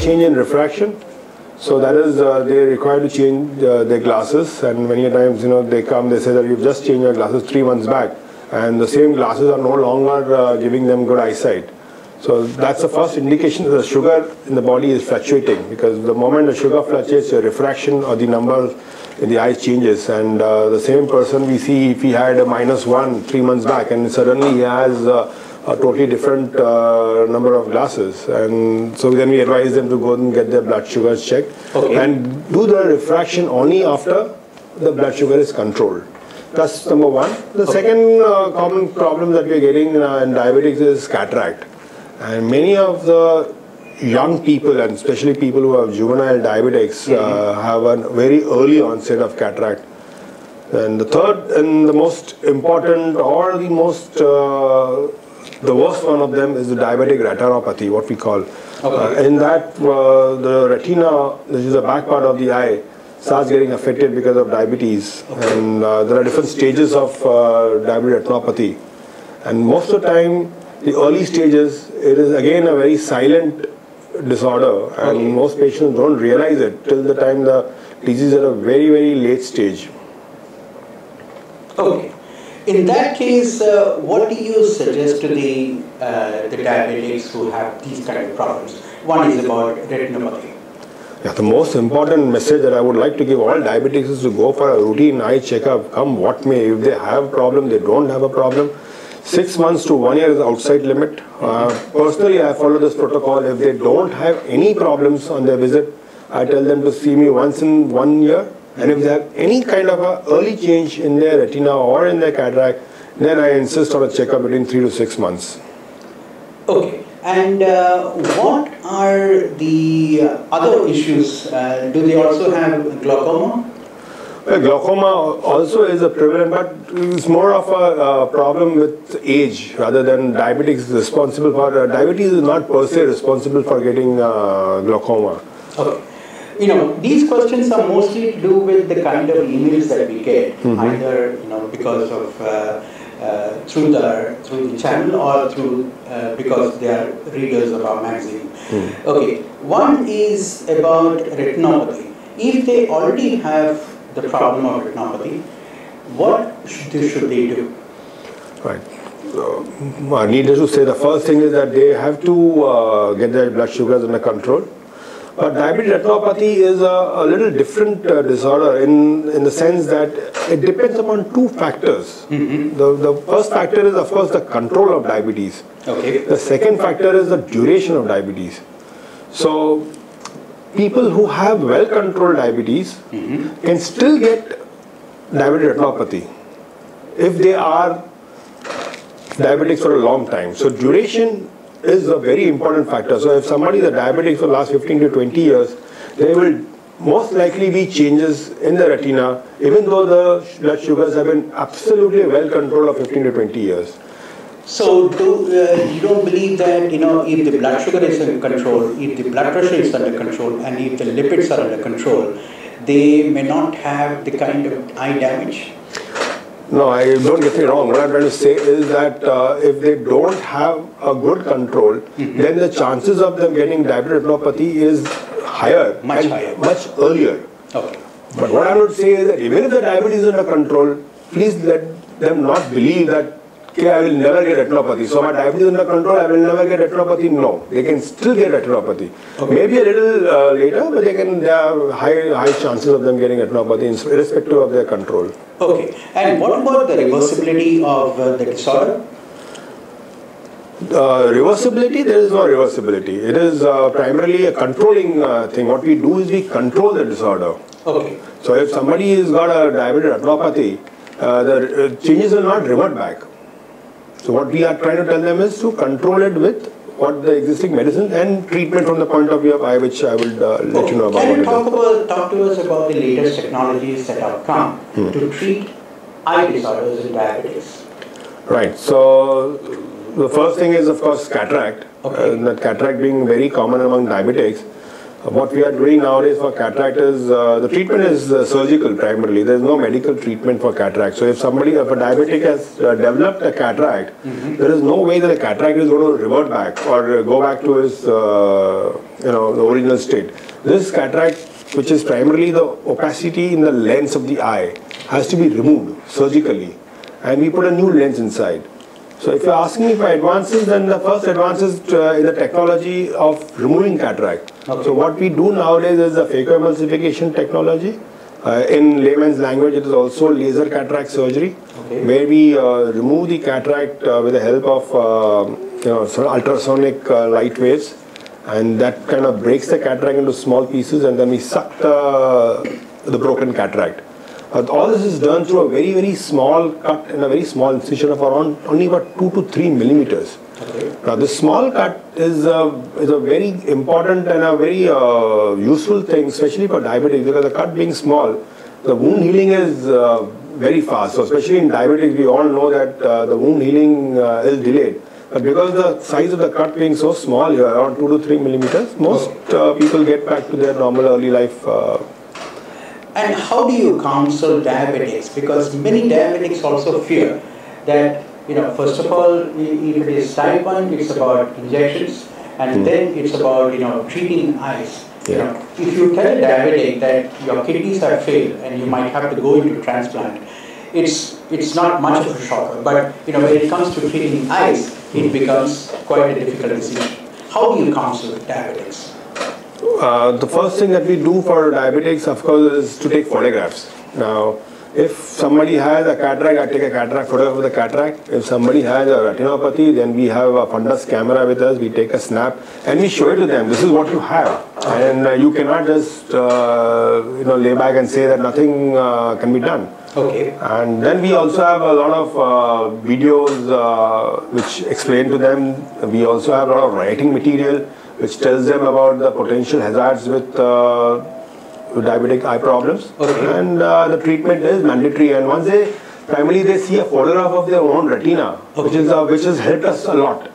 Change in refraction. So that is, they're required to change their glasses, and many times, they come, they say that you've just changed your glasses 3 months back, and the same glasses are no longer giving them good eyesight. So that's the first indication that the sugar in the body is fluctuating, because the moment the sugar fluctuates, your refraction or the number in the eye changes. And the same person we see, if he had a -1 3 months back, and suddenly he has a totally different number of glasses, and so then we advise them to go and get their blood sugars checked, and do the refraction only after the blood sugar is controlled. That's number one. The second common problem that we're getting in diabetics is cataract, and many of the young people, and especially people who have juvenile diabetics, have a very early onset of cataract. And the third and the most important, or the most the worst one of them, is the diabetic retinopathy, what we call. In that, the retina, which is the back part of the eye, starts getting affected because of diabetes. And there are different stages of diabetic retinopathy. And most of the time, the early stages, it is again a very silent disorder, and most patients don't realize it till the time the disease is at a very, very late stage. Okay. In that case, what do you suggest to the diabetics who have these kind of problems? One is about retinopathy. Yeah, the most important message that I would like to give all diabetics is to go for a routine eye checkup, come what may. If they have a problem, they don't have a problem. 6 months to 1 year is the outside limit. Personally, I follow this protocol. If they don't have any problems on their visit, I tell them to see me once in 1 year. And if they have any kind of a early change in their retina or in their cataract, then I insist on a checkup between 3 to 6 months. Okay. And what are the other issues? Do they also have glaucoma? Well, glaucoma also is a prevalent, but it's more of a problem with age rather than diabetes is responsible for. Diabetes is not per se responsible for getting glaucoma. Okay. These questions are mostly to do with the kind of emails that we get, either because of through the channel or through because they are readers of our magazine. Okay, one is about retinopathy. If they already have the problem of retinopathy, what should they do? Right. Needless to say, the first thing is that they have to get their blood sugars under control. But diabetic retinopathy is a little different disorder in the sense that it depends upon two factors. The first factor is, of course, the control of diabetes. The second factor is the duration of diabetes. So people who have well-controlled diabetes can still get diabetic retinopathy if they are diabetics for a long time. So duration is a very important factor. So if somebody is a diabetic for the last 15 to 20 years, there will most likely be changes in the retina, even though the blood sugars have been absolutely well controlled of 15 to 20 years. So you don't believe that, if the blood sugar is under control, if the blood pressure is under control, and if the lipids are under control, they may not have the kind of eye damage? No, don't get me wrong. What I'm trying to say is that if they don't have a good control, then the chances of them getting diabetic retinopathy is higher, much higher, much earlier. Okay. But what I would say is that even if the diabetes is under control, please let them not believe that, okay, I will never get retinopathy. So my diabetes is under control, I will never get retinopathy. No, they can still get retinopathy. Maybe a little later, but there are high chances of them getting retinopathy irrespective of their control. Okay. And what about the reversibility of the disorder? Reversibility, there is no reversibility. It is primarily a controlling thing. What we do is we control the disorder. Okay. So if somebody has got a diabetic retinopathy, the changes will not revert back. So what we are trying to tell them is to control it with what the existing medicine and treatment from the point of view of eye, which I will let you know about. Can you talk to us about the latest technologies that have come to treat eye disorders in diabetes? Right. So the first thing is, of course, cataract. That cataract being very common among diabetics. What we are doing nowadays for cataract is, the treatment is surgical primarily. There is no medical treatment for cataract. So if a diabetic has developed a cataract, there is no way that the cataract is going to revert back or go back to his, the original state. This cataract, which is primarily the opacity in the lens of the eye, has to be removed surgically. And we put a new lens inside. So if you're asking me for advances, then the first advance is in the technology of removing cataract. So what we do nowadays is the phacoemulsification technology. In layman's language, it is also laser cataract surgery, where we remove the cataract with the help of sort of ultrasonic light waves, and that kind of breaks the cataract into small pieces, and then we suck the broken cataract. All this is done through a very, very small cut and a very small incision of around only about 2 to 3 millimeters. Now, this small cut is a very important and a very useful thing, especially for diabetics, because the cut being small, the wound healing is very fast. So, especially in diabetics, we all know that the wound healing is delayed. But because the size of the cut being so small, around 2 to 3 millimeters, most people get back to their normal early life. And how do you counsel diabetics? Because many diabetics also fear that, first of all, if it is type 1, it's about injections, and then it's about, treating eyes. If you tell a diabetic that your kidneys have failed and you might have to go into transplant, it's not much of a shocker. But, when it comes to treating eyes, it becomes quite a difficult decision. How do you counsel diabetics? The first thing that we do for diabetics, of course, is to take photographs. Now, if somebody has a cataract, I take a cataract photograph of the cataract. If somebody has a retinopathy, then we have a fundus camera with us. We take a snap and we show it to them. This is what you have, and you cannot just lay back and say that nothing can be done. And then we also have a lot of videos which explain to them. We also have a lot of writing material which tells them about the potential hazards with diabetic eye problems. And the treatment is mandatory. And once they see a photograph of their own retina, which has helped us a lot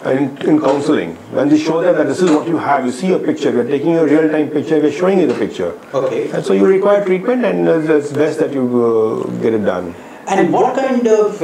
in counseling. When they show them that this is what you have, you see a picture, we are taking a real-time picture, we are showing you the picture. And so you require treatment, and it's best that you get it done. And what kind of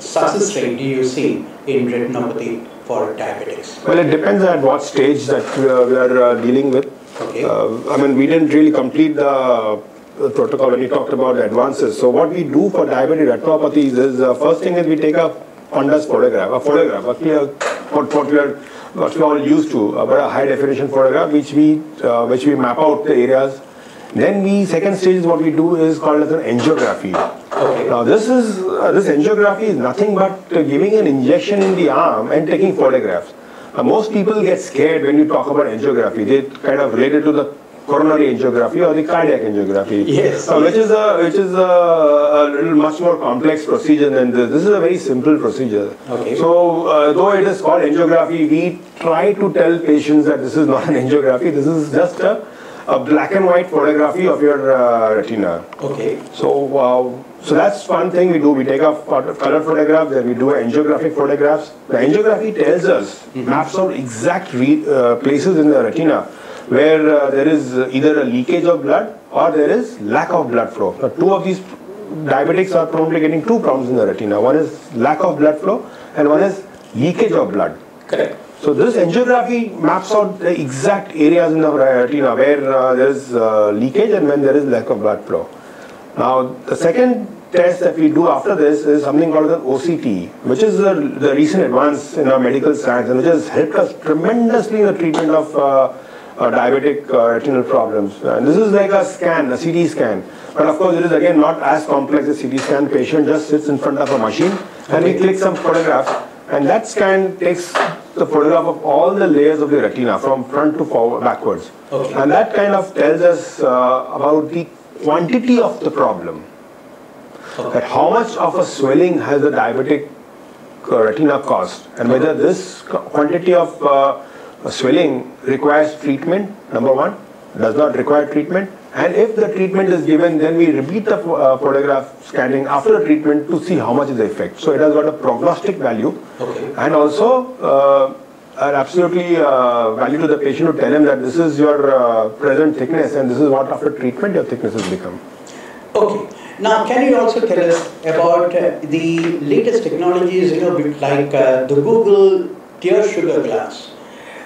success rate do you see in retinopathy for diabetics? Well, it depends at what stage that we are dealing with. We didn't really complete the protocol when we talked about the advances. So what we do for diabetic retinopathies is, first thing is we take a fundus photograph, a clear, what we all used to, but a high definition photograph, which we map out the areas. Then second stage is what we do is called as an angiography. Now this angiography is nothing but giving an injection in the arm and taking photographs. Most people get scared when you talk about angiography. They kind of relate it to the coronary angiography or the cardiac angiography, which is a little much more complex procedure than this. This is a very simple procedure. So though it is called angiography, we try to tell patients that this is not an angiography. This is just a black and white photography of your retina. So that's one thing we do. We take a color photograph, then we do angiographic photographs. The angiography tells us, maps out exact places in the retina where there is either a leakage of blood or there is lack of blood flow. Now, two of these diabetics are probably getting two problems in the retina. One is lack of blood flow and one is leakage of blood. Correct. So this angiography maps out the exact areas in the retina where there is leakage and when there is lack of blood flow. Now, the second test that we do after this is something called the OCT, which is the recent advance in our medical science and which has helped us tremendously in the treatment of diabetic retinal problems. And this is like a scan, a CT scan. But of course, it is again not as complex as CT scan. Patient just sits in front of a machine and we click some photographs, and that scan takes the photograph of all the layers of the retina from front to forward, backwards. And that kind of tells us about the quantity of the problem. That how much of a swelling has the diabetic retina caused, and whether this quantity of swelling requires treatment, number one, does not require treatment, and if the treatment is given, then we repeat the photograph scanning after the treatment to see how much is the effect. So it has got a prognostic value Okay. And also are absolutely value to the patient to tell him that this is your present thickness and this is what after treatment your thickness has become. Okay. Now, can you also tell us about the latest technologies, like the Google Tear Sugar glass?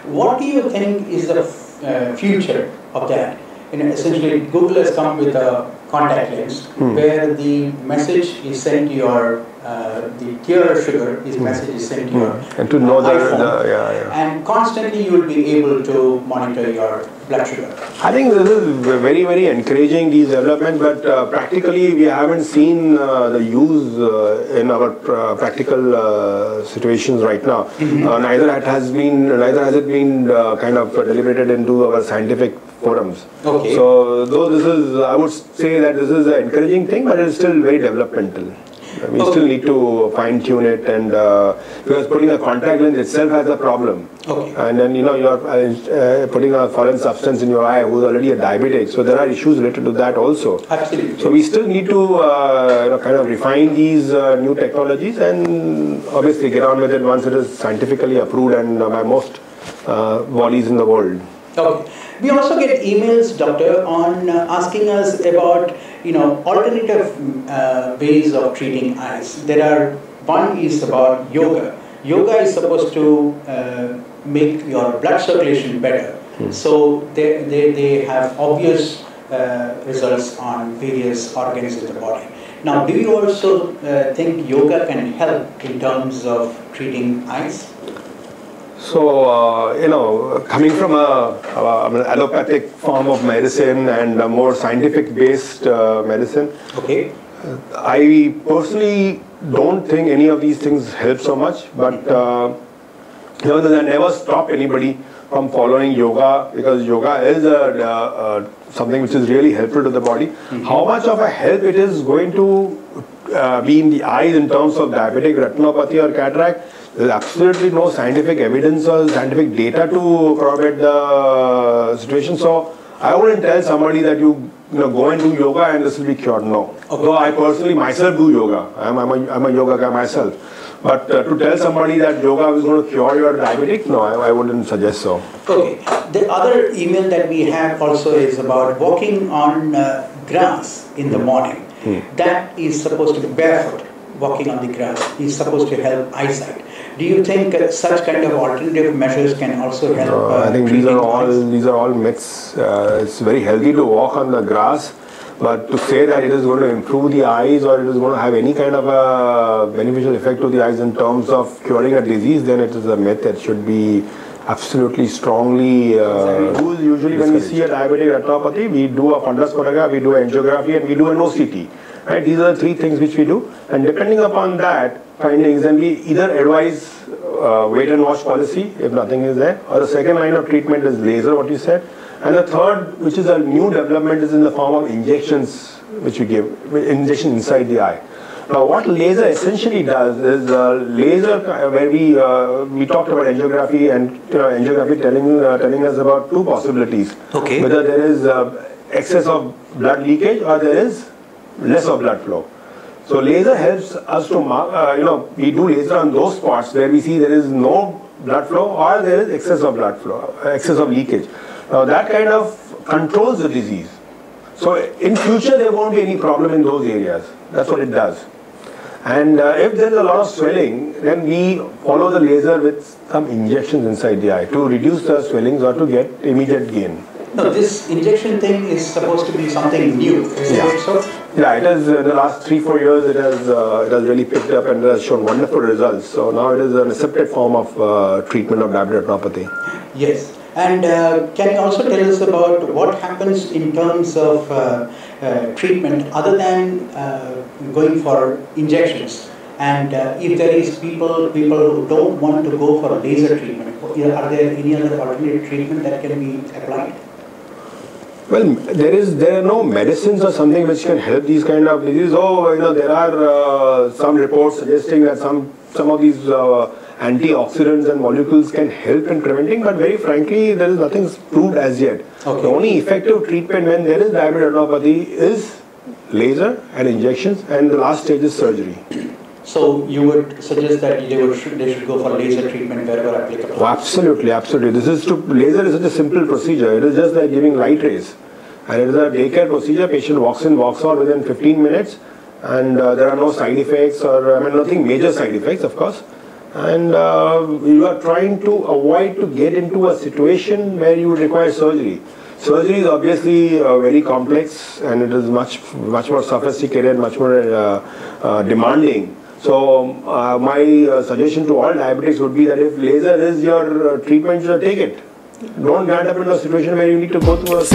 What do you think is the future of that? Essentially, Google has come with a contact lens where the message is sent to your the tear sugar message is sent to your and to know iPhone, and constantly you will be able to monitor your blood sugar. I think this is very, very encouraging, these developments, but practically we haven't seen the use in our practical situations right now. Neither has it been kind of deliberated into our scientific forums. Okay. So though this is, I would say that this is an encouraging thing, but it's still very developmental. We still need to fine tune it, and because putting a contact lens itself has a problem. Okay. And then you're putting a foreign substance in your eye who's already a diabetic, so there are issues related to that also. Absolutely. So we still need to kind of refine these new technologies and obviously get on with it once it is scientifically approved and by most bodies in the world. Okay. We also get emails, doctor, on asking us about alternative ways of treating eyes. One is about yoga. Yoga is supposed to make your blood circulation better. So they have obvious results on various organs in the body. Now, do you also think yoga can help in terms of treating eyes? So, coming from an allopathic form of medicine and a more scientific-based medicine, okay, I personally don't think any of these things help so much, but they never stop anybody from following yoga, because yoga is something which is really helpful to the body. How much of a help it is going to be in the eyes in terms of diabetic retinopathy or cataract, there's absolutely no scientific evidence or scientific data to corroborate the situation. So I wouldn't tell somebody that you go and do yoga and this will be cured. No. Okay. Though I personally myself do yoga. I'm a yoga guy myself. But to tell somebody that yoga is going to cure your diabetic, no, I wouldn't suggest so. Okay. The other email that we have also is about walking on grass in the morning. That is supposed to be barefoot. Walking on the grass is supposed to help eyesight. Do you think such kind of alternative measures can also help? I think these are all myths. It's very healthy to walk on the grass, but to say that it is going to improve the eyes or it is going to have any kind of a beneficial effect to the eyes in terms of curing a disease, then it is a myth that should be absolutely strongly usually when we see a diabetic retinopathy, we do a fundus correga, we do an angiography, and we do an OCT. Right? These are the three things which we do, and depending upon that findings, then we either advise wait and watch policy if nothing is there, or the second line of treatment is laser, what you said, and the third, which is a new development, is in the form of injections which we give, injection inside the eye. Now, what laser essentially does is laser, where we talked about angiography, and angiography telling us about two possibilities. Okay. Whether there is excess of blood leakage or there is less of blood flow. So laser helps us to mark, we do laser on those spots where we see there is no blood flow or there is excess of blood flow, excess of leakage. Now that kind of controls the disease. So in future there won't be any problem in those areas. That's what it does. And if there is a lot of swelling, then we follow the laser with some injections inside the eye to reduce the swellings or to get immediate gain. No, this injection thing is supposed to be something new. Is it so? Yeah, it has in the last 3-4 years it has really picked up and it has shown wonderful results. So now it is an accepted form of treatment of diabetic retinopathy. Yes. And can you also tell us about what happens in terms of treatment other than going for injections? And if there is people who don't want to go for laser treatment, are there any other alternative treatment that can be applied? Well, there are no medicines or something which can help these kind of diseases. There are some reports suggesting that some of these antioxidants and molecules can help in preventing, but very frankly, there is nothing proved as yet. Okay. The only effective treatment when there is diabetic retinopathy is laser and injections, and the last stage is surgery. So you would suggest that they should go for laser treatment wherever applicable? Oh, absolutely, absolutely. Laser is such a simple procedure. It is just like giving light rays. And it is a daycare procedure. Patient walks in, walks out within 15 minutes. And there are no side effects nothing major side effects, of course. And you are trying to avoid to get into a situation where you would require surgery. Surgery is obviously very complex, and it is much more sophisticated, much more demanding. So my suggestion to all diabetics would be that if laser is your treatment, you should take it. Don't get up into a situation where you need to go through a